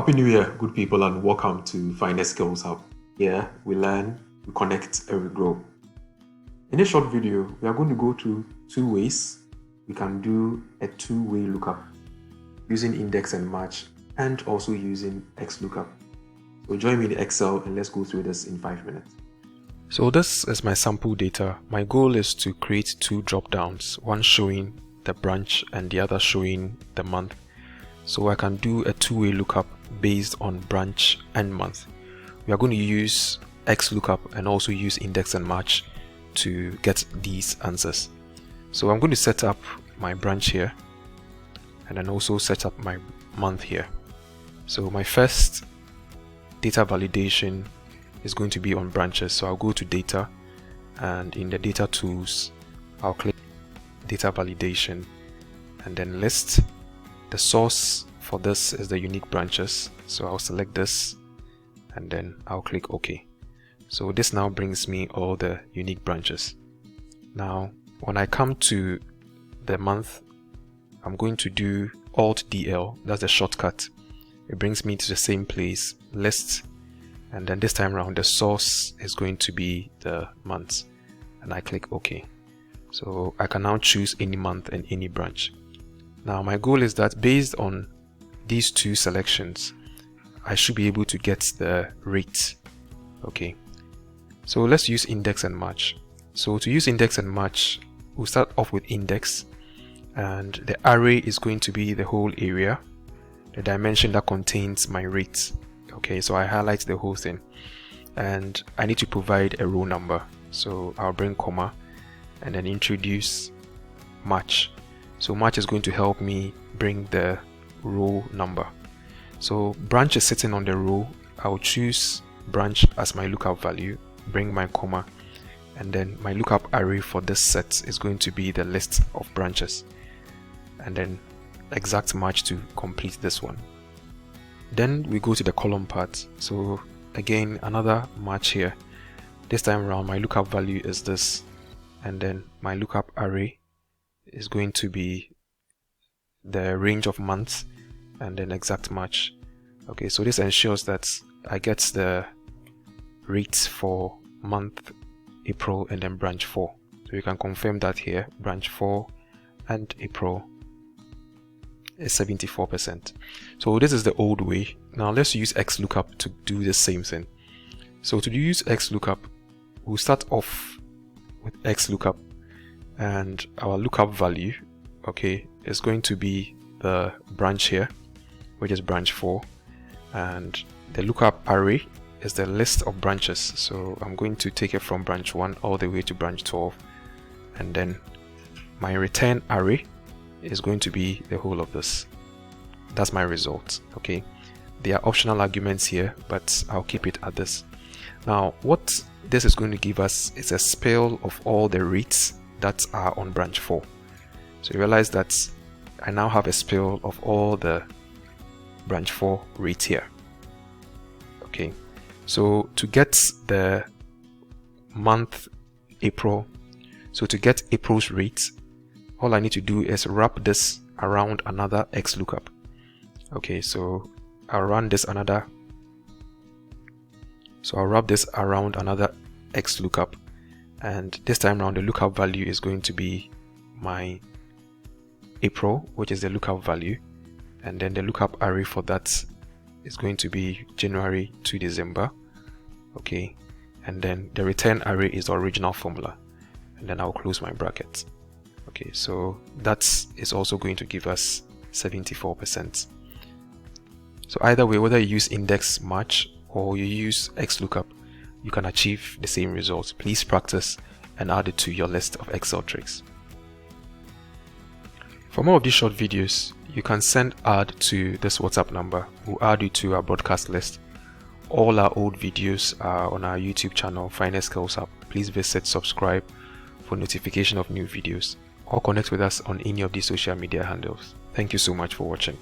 Happy New Year, good people, and welcome to Finest Skills Hub. Here we learn, we connect, and we grow. In this short video, we are going to go through two ways we can do a two-way lookup using index and match, and also using XLOOKUP. So join me in Excel and let's go through this in 5 minutes. So this is my sample data. My goal is to create two drop downs, one showing the branch and the other showing the month. So I can do a two-way lookup based on branch and month. We are going to use XLOOKUP and also use index and match to get these answers. So I'm going to set up my branch here and then also set up my month here. So my first data validation is going to be on branches. So I'll go to data, and in the data tools I'll click data validation and then list. The source for this is the unique branches, so I'll select this and then I'll click OK. So this now brings me all the unique branches. Now when I come to the month, I'm going to do Alt DL, that's the shortcut. It brings me to the same place, list, and then this time around the source is going to be the months, and I click OK. So I can now choose any month and any branch. Now my goal is that based on these two selections, I should be able to get the rate. Okay, so let's use index and match. So to use index and match, we'll start off with index, and the array is going to be the whole area, the dimension that contains my rate. Okay, so I highlight the whole thing, and I need to provide a row number, so I'll bring comma and then introduce match. So match is going to help me bring the row number. So branch is sitting on the row. I'll choose branch as my lookup value, bring my comma, and then my lookup array for this set is going to be the list of branches, and then exact match to complete this one. Then we go to the column part. So again, another match here. This time around my lookup value is this, and then my lookup array is going to be the range of months and then exact match. Okay, so this ensures that I get the rates for month April and then branch 4. So you can confirm that here, branch 4 and April is 74%. So this is the old way. Now let's use XLOOKUP to do the same thing. So to use XLOOKUP, we'll start off with XLOOKUP, and our lookup value, okay, is going to be the branch here, which is branch 4, and the lookup array is the list of branches. So I'm going to take it from branch 1 all the way to branch 12, and then my return array is going to be the whole of this. That's my result. Okay, there are optional arguments here, but I'll keep it at this. Now what this is going to give us is a spell of all the rates that are on branch 4. So you realize that I now have a spell of all the branch 4 rates here. Okay, so to get the month April, so to get April's rate, all I need to do is wrap this around another XLOOKUP. Okay, so I'll run this another, so I'll wrap this around another XLOOKUP, and this time around the lookup value is going to be my April, which is the lookup value, and then the lookup array for that is going to be January to December. Okay, and then the return array is the original formula, and then I'll close my bracket. Okay, so that is also going to give us 74%. So either way, whether you use index match or you use XLOOKUP, you can achieve the same results. Please practice and add it to your list of Excel tricks. For more of these short videos, you can send ad to this WhatsApp number. We'll add you to our broadcast list. All our old videos are on our YouTube channel, Finest Skills Hub. Please visit, subscribe for notification of new videos, or connect with us on any of these social media handles. Thank you so much for watching.